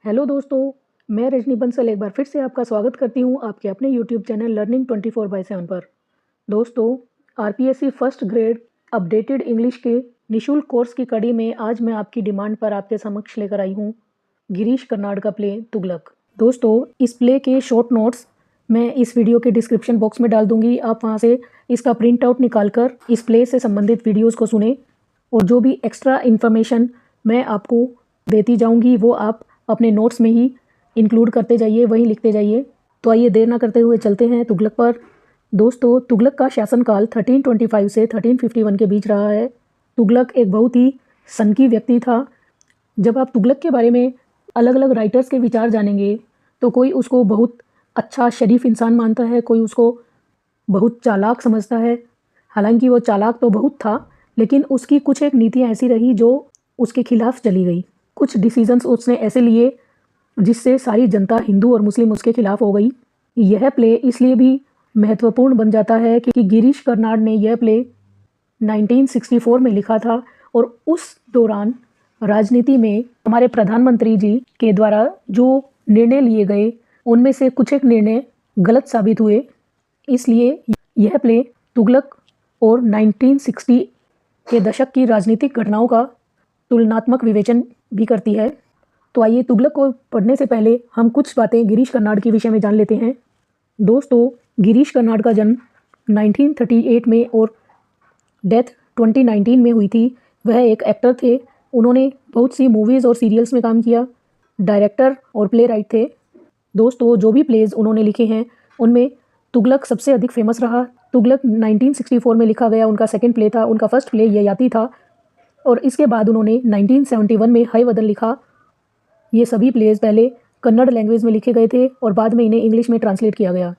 Hello दोस्तों, मैं रजनी बंसल एक बार फिर से आपका स्वागत करती हूँ आपके अपने यूट्यूब चैनल लर्निंग 24/7 पर। दोस्तों, RPSC first grade updated English के निःशुल्क कोर्स की कड़ी में आज मैं आपकी डिमांड पर आपके समक्ष लेकर आई हूँ गिरीश कर्नाड का प्ले तुगलक। दोस्तों, इस प्ले के शॉर्ट नोट्स मैं इस वीडियो के डिस्क्रिप्शन बॉक्स में डाल दूँगी। आप वहाँ से इसका प्रिंट आउट निकाल कर इस प्ले से संबंधित वीडियोज़ को सुने और जो भी एक्स्ट्रा इन्फॉर्मेशन मैं आपको देती जाऊँगी वो आप अपने नोट्स में ही इंक्लूड करते जाइए, वहीं लिखते जाइए। तो आइए देर ना करते हुए चलते हैं तुगलक पर। दोस्तों, तुगलक का शासनकाल 1325 से 1351 के बीच रहा है। तुगलक एक बहुत ही सनकी व्यक्ति था। जब आप तुगलक के बारे में अलग अलग राइटर्स के विचार जानेंगे तो कोई उसको बहुत अच्छा शरीफ इंसान मानता है, कोई उसको बहुत चालाक समझता है। हालांकि वो चालाक तो बहुत था, लेकिन उसकी कुछ एक नीतियाँ ऐसी रही जो उसके खिलाफ चली गई। कुछ डिसीजंस उसने ऐसे लिए जिससे सारी जनता हिंदू और मुस्लिम उसके खिलाफ हो गई। यह प्ले इसलिए भी महत्वपूर्ण बन जाता है कि गिरीश कर्नाड ने यह प्ले 1964 में लिखा था और उस दौरान राजनीति में हमारे प्रधानमंत्री जी के द्वारा जो निर्णय लिए गए उनमें से कुछ एक निर्णय गलत साबित हुए। इसलिए यह प्ले तुगलक और 1960 के दशक की राजनीतिक घटनाओं का तुलनात्मक विवेचन भी करती है। तो आइए तुगलक को पढ़ने से पहले हम कुछ बातें गिरीश कर्नाड के विषय में जान लेते हैं। दोस्तों, गिरीश कर्नाड का जन्म 1938 में और डेथ 2019 में हुई थी। वह एक एक्टर थे। उन्होंने बहुत सी मूवीज़ और सीरियल्स में काम किया, डायरेक्टर और प्ले राइट थे। दोस्तों, जो भी प्लेज उन्होंने लिखे हैं उनमें तुगलक सबसे अधिक फेमस रहा। तुगलक 1964 में लिखा गया उनका सेकंड प्ले था। उनका फर्स्ट प्ले ययाति था और इसके बाद उन्होंने 1971 में हयवदन लिखा। ये सभी प्लेज पहले कन्नड़ लैंग्वेज में लिखे गए थे और बाद में इन्हें इंग्लिश में ट्रांसलेट किया गया।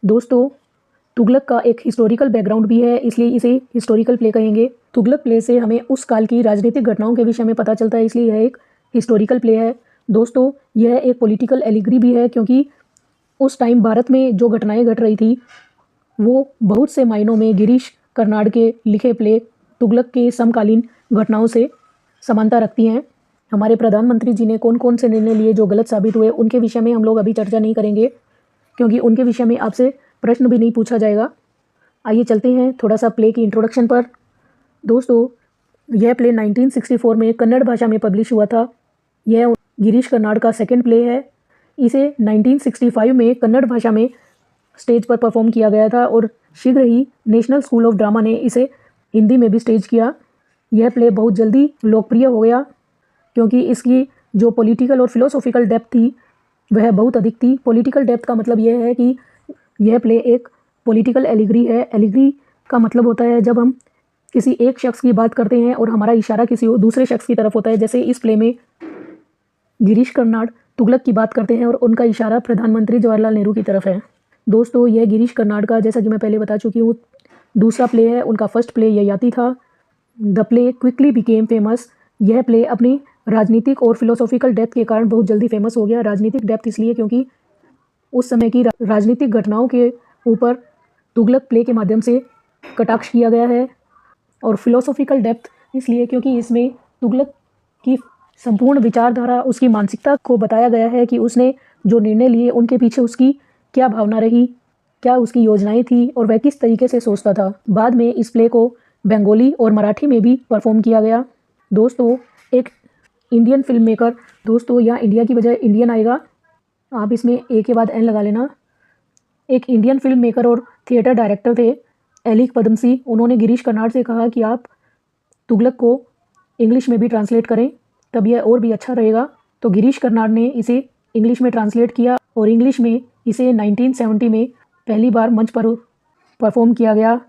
दोस्तों, तुगलक का एक हिस्टोरिकल बैकग्राउंड भी है, इसलिए इसे हिस्टोरिकल प्ले कहेंगे। तुगलक प्ले से हमें उस काल की राजनीतिक घटनाओं के विषय में पता चलता है, इसलिए यह एक हिस्टोरिकल प्ले है। दोस्तों, यह एक पॉलिटिकल एलिगरी भी है, क्योंकि उस टाइम भारत में जो घटनाएं घट रही थी वो बहुत से मायनों में गिरीश कर्नाड के लिखे प्ले तुगलक के समकालीन घटनाओं से समानता रखती हैं। हमारे प्रधानमंत्री जी ने कौन कौन से निर्णय लिए जो गलत साबित हुए, उनके विषय में हम लोग अभी चर्चा नहीं करेंगे, क्योंकि उनके विषय में आपसे प्रश्न भी नहीं पूछा जाएगा। आइए चलते हैं थोड़ा सा प्ले की इंट्रोडक्शन पर। दोस्तों, यह प्ले 1964 में कन्नड़ भाषा में पब्लिश हुआ था। यह गिरीश कर्नाड का सेकंड प्ले है। इसे 1965 में कन्नड़ भाषा में स्टेज पर परफॉर्म किया गया था और शीघ्र ही नेशनल स्कूल ऑफ ड्रामा ने इसे हिंदी में भी स्टेज किया। यह प्ले बहुत जल्दी लोकप्रिय हो गया क्योंकि इसकी जो पॉलिटिकल और फिलोसॉफिकल डेप्थ थी वह बहुत अधिक थी। पॉलिटिकल डेप्थ का मतलब यह है कि यह प्ले एक पॉलिटिकल एलिगरी है। एलिगरी का मतलब होता है जब हम किसी एक शख्स की बात करते हैं और हमारा इशारा किसी दूसरे शख्स की तरफ होता है। जैसे इस प्ले में गिरीश कर्नाड तुगलक की बात करते हैं और उनका इशारा प्रधानमंत्री जवाहरलाल नेहरू की तरफ है। दोस्तों, यह गिरीश कर्नाड का, जैसा कि मैं पहले बता चुकी हूँ, दूसरा प्ले है। उनका फर्स्ट प्ले ययाति था। The play quickly became famous. यह प्ले अपनी राजनीतिक और फिलोसॉफिकल डेप्थ के कारण बहुत जल्दी फेमस हो गया। राजनीतिक डेप्थ इसलिए क्योंकि उस समय की राजनीतिक घटनाओं के ऊपर तुगलक प्ले के माध्यम से कटाक्ष किया गया है, और फिलोसॉफिकल डेप्थ इसलिए क्योंकि इसमें तुगलक की संपूर्ण विचारधारा, उसकी मानसिकता को बताया गया है कि उसने जो निर्णय लिए उनके पीछे उसकी क्या भावना रही, क्या उसकी योजनाएं थी और वह किस तरीके से सोचता था। बाद में इस प्ले को बंगाली और मराठी में भी परफॉर्म किया गया। दोस्तों, एक इंडियन फिल्म मेकर, दोस्तों यहाँ इंडिया की बजाय इंडियन आएगा, आप इसमें ए के बाद एन लगा लेना। एक इंडियन फिल्म मेकर और थिएटर डायरेक्टर थे एलिक पद्मसी। उन्होंने गिरीश कर्नाड से कहा कि आप तुगलक को इंग्लिश में भी ट्रांसलेट करें, तब यह और भी अच्छा रहेगा। तो गिरीश कर्नाड ने इसे इंग्लिश में ट्रांसलेट किया और इंग्लिश में इसे 1970 में पहली बार मंच पर परफॉर्म किया गया।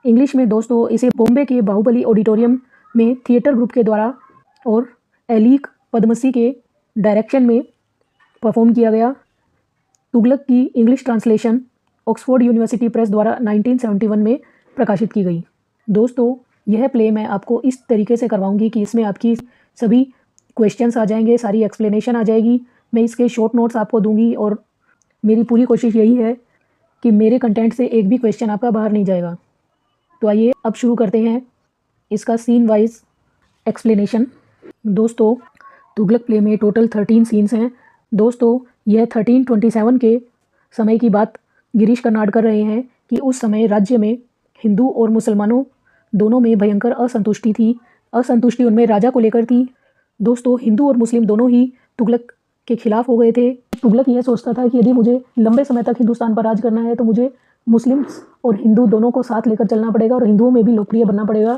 इंग्लिश में दोस्तों इसे बॉम्बे के बाहुबली ऑडिटोरियम में थिएटर ग्रुप के द्वारा और एलिक पद्मसी के डायरेक्शन में परफॉर्म किया गया। तुगलक की English translation Oxford university press द्वारा 1971 में प्रकाशित की गई। दोस्तों, यह प्ले मैं आपको इस तरीके से करवाऊंगी कि इसमें आपकी सभी क्वेश्चंस आ जाएंगे, सारी एक्सप्लेनेशन आ जाएगी। मैं इसके शॉर्ट नोट्स आपको दूंगी और मेरी पूरी कोशिश यही है कि मेरे कंटेंट से एक भी क्वेश्चन आपका बाहर नहीं जाएगा। तो आइए अब शुरू करते हैं इसका सीन वाइज एक्सप्लेनेशन। दोस्तों, तुगलक प्ले में टोटल 13 सीन्स हैं। दोस्तों यह 1327 के समय की बात गिरीश कर्नाड कर रहे हैं कि उस समय राज्य में हिंदू और मुसलमानों दोनों में भयंकर असंतुष्टि थी। असंतुष्टि उनमें राजा को लेकर थी। दोस्तों हिंदू और मुस्लिम दोनों ही तुगलक के खिलाफ हो गए थे। तुगलक यह सोचता था कि यदि मुझे लंबे समय तक हिंदुस्तान पर राज करना है तो मुझे मुस्लिम्स और हिंदू दोनों को साथ लेकर चलना पड़ेगा और हिंदुओं में भी लोकप्रिय बनना पड़ेगा।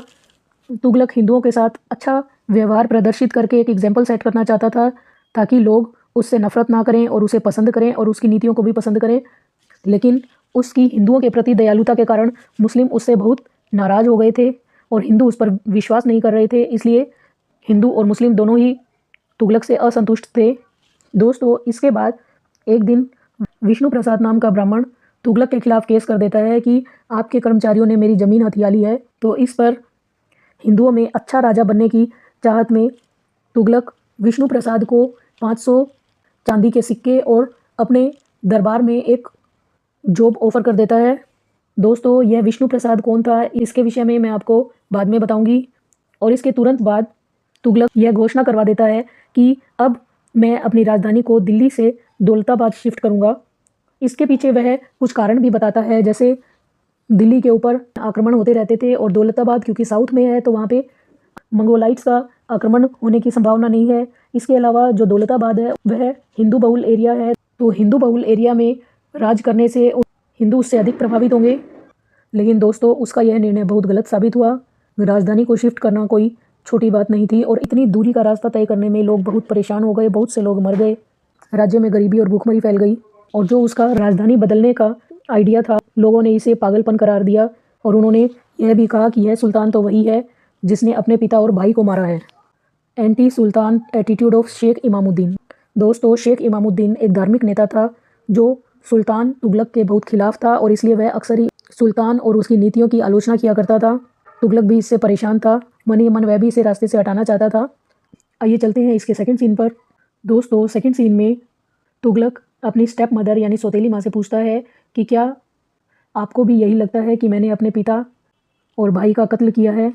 तुगलक हिंदुओं के साथ अच्छा व्यवहार प्रदर्शित करके एक एग्जाम्पल सेट करना चाहता था ताकि लोग उससे नफरत ना करें और उसे पसंद करें और उसकी नीतियों को भी पसंद करें। लेकिन उसकी हिंदुओं के प्रति दयालुता के कारण मुस्लिम उससे बहुत नाराज़ हो गए थे और हिंदू उस पर विश्वास नहीं कर रहे थे। इसलिए हिंदू और मुस्लिम दोनों ही तुगलक से असंतुष्ट थे। दोस्तों इसके बाद एक दिन विष्णु प्रसाद नाम का ब्राह्मण तुगलक के खिलाफ केस कर देता है कि आपके कर्मचारियों ने मेरी ज़मीन हथिया ली है। तो इस पर हिंदुओं में अच्छा राजा बनने की चाहत में तुगलक विष्णु प्रसाद को 500 चांदी के सिक्के और अपने दरबार में एक जॉब ऑफर कर देता है। दोस्तों यह विष्णु प्रसाद कौन था इसके विषय में मैं आपको बाद में बताऊंगी। और इसके तुरंत बाद तुगलक यह घोषणा करवा देता है कि अब मैं अपनी राजधानी को दिल्ली से दौलताबाद शिफ्ट करूंगा। इसके पीछे वह कुछ कारण भी बताता है, जैसे दिल्ली के ऊपर आक्रमण होते रहते थे और दौलताबाद क्योंकि साउथ में है तो वहाँ पे मंगोलाइट्स का आक्रमण होने की संभावना नहीं है। इसके अलावा जो दौलताबाद है वह हिंदू बहुल एरिया है, तो हिंदू बहुल एरिया में राज करने से हिंदू उससे अधिक प्रभावित होंगे। लेकिन दोस्तों उसका यह निर्णय बहुत गलत साबित हुआ। राजधानी को शिफ्ट करना कोई छोटी बात नहीं थी और इतनी दूरी का रास्ता तय करने में लोग बहुत परेशान हो गए, बहुत से लोग मर गए, राज्य में गरीबी और भूखमरी फैल गई। और जो उसका राजधानी बदलने का आइडिया था लोगों ने इसे पागलपन करार दिया और उन्होंने यह भी कहा कि यह सुल्तान तो वही है जिसने अपने पिता और भाई को मारा है। Anti sultan attitude of Sheikh Imamuddin. दोस्तों शेख इमामुद्दीन एक धार्मिक नेता था जो सुल्तान तुगलक के बहुत खिलाफ था और इसलिए वह अक्सर ही सुल्तान और उसकी नीतियों की आलोचना किया करता था। तुगलक भी इससे परेशान था, मन ही मन वह भी इसे रास्ते से हटाना चाहता था। आइए चलते हैं इसके सेकंड सीन पर। दोस्तों सेकंड सीन में तुगलक अपनी स्टेप मदर यानी सौतेली माँ से पूछता है कि क्या आपको भी यही लगता है कि मैंने अपने पिता और भाई का कत्ल किया है।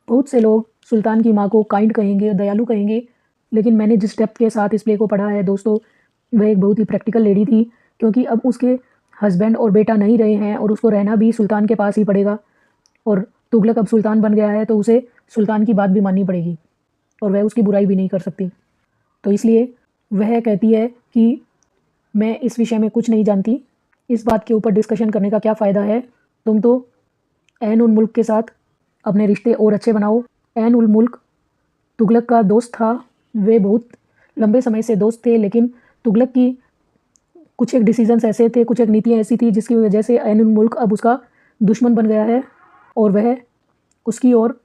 बहुत से लोग सुल्तान की माँ को काइंड कहेंगे, दयालु कहेंगे, लेकिन मैंने जिस डेप्थ के साथ इस प्ले को पढ़ा है दोस्तों वह एक बहुत ही प्रैक्टिकल लेडी थी, क्योंकि अब उसके हस्बैंड और बेटा नहीं रहे हैं और उसको रहना भी सुल्तान के पास ही पड़ेगा और तुगलक अब सुल्तान बन गया है तो उसे सुल्तान की बात भी माननी पड़ेगी और वह उसकी बुराई भी नहीं कर सकती। तो इसलिए वह कहती है कि मैं इस विषय में कुछ नहीं जानती, इस बात के ऊपर डिस्कशन करने का क्या फ़ायदा है, तुम तो ऐन उल मुल्क के साथ अपने रिश्ते और अच्छे बनाओ। ऐन उल मुल्क तुगलक का दोस्त था, वे बहुत लंबे समय से दोस्त थे, लेकिन तुगलक की कुछ एक डिसीजंस ऐसे थे, कुछ एक नीतियाँ ऐसी थी जिसकी वजह से ऐन उल मुल्क अब उसका दुश्मन बन गया है और वह उसकी ओर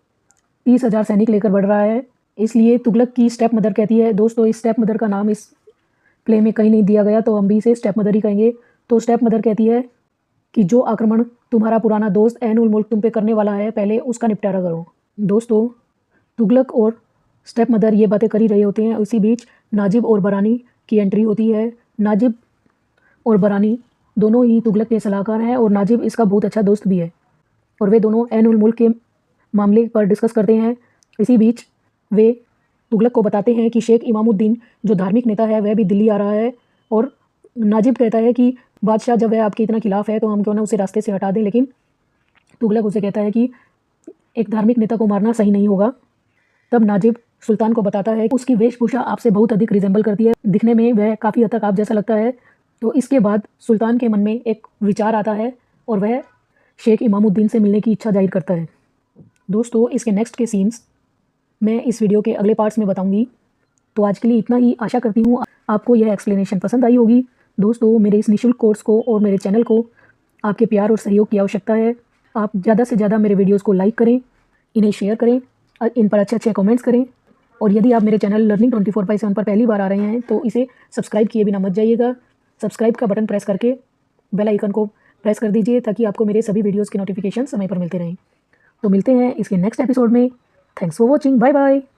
30,000 सैनिक लेकर बढ़ रहा है। इसलिए तुगलक की स्टेप मदर कहती है, दोस्तों इस स्टेप मदर का नाम इस प्ले में कहीं नहीं दिया गया तो हम भी इसे स्टेप मदर ही कहेंगे। तो स्टेप मदर कहती है कि जो आक्रमण तुम्हारा पुराना दोस्त ऐन उल मुल्क तुम पे करने वाला है पहले उसका निपटारा करो। दोस्तों तुगलक और स्टेप मदर ये बातें कर ही रहे होते हैं, उसी बीच नाजिब और बरानी की एंट्री होती है। नाजिब और बरानी दोनों ही तुगलक के सलाहकार हैं और नाजिब इसका बहुत अच्छा दोस्त भी है और वे दोनों ऐन उल मुल्क के मामले पर डिस्कस करते हैं। इसी बीच वे तुगलक को बताते हैं कि शेख इमामुद्दीन जो धार्मिक नेता है वह भी दिल्ली आ रहा है और नाजिब कहता है कि बादशाह जब वह आपके इतना खिलाफ है तो हम क्यों ना उसे रास्ते से हटा दें, लेकिन तुगलक उसे कहता है कि एक धार्मिक नेता को मारना सही नहीं होगा। तब नाजिब सुल्तान को बताता है कि उसकी वेशभूषा आपसे बहुत अधिक रिजेंबल करती है, दिखने में वह काफ़ी हद तक आप जैसा लगता है। तो इसके बाद सुल्तान के मन में एक विचार आता है और वह शेख इमामुद्दीन से मिलने की इच्छा जाहिर करता है। दोस्तों इसके नेक्स्ट के सीन्स मैं इस वीडियो के अगले पार्ट्स में बताऊंगी। तो आज के लिए इतना ही। आशा करती हूँ आपको यह एक्सप्लेनेशन पसंद आई होगी। दोस्तों मेरे इस निःशुल्क कोर्स को और मेरे चैनल को आपके प्यार और सहयोग की आवश्यकता है। आप ज़्यादा से ज़्यादा मेरे वीडियोस को लाइक करें, इन्हें शेयर करें, इन पर अच्छे अच्छे कमेंट्स करें और यदि आप मेरे चैनल लर्निंग 24/7 पर पहली बार आ रहे हैं तो इसे सब्सक्राइब किए बिना मत जाइएगा। सब्सक्राइब का बटन प्रेस करके बेल आइकन को प्रेस कर दीजिए ताकि आपको मेरे सभी वीडियोज़ के नोटिफिकेशन समय पर मिलते रहें। तो मिलते हैं इसके नेक्स्ट एपिसोड में। Thanks for watching, bye bye.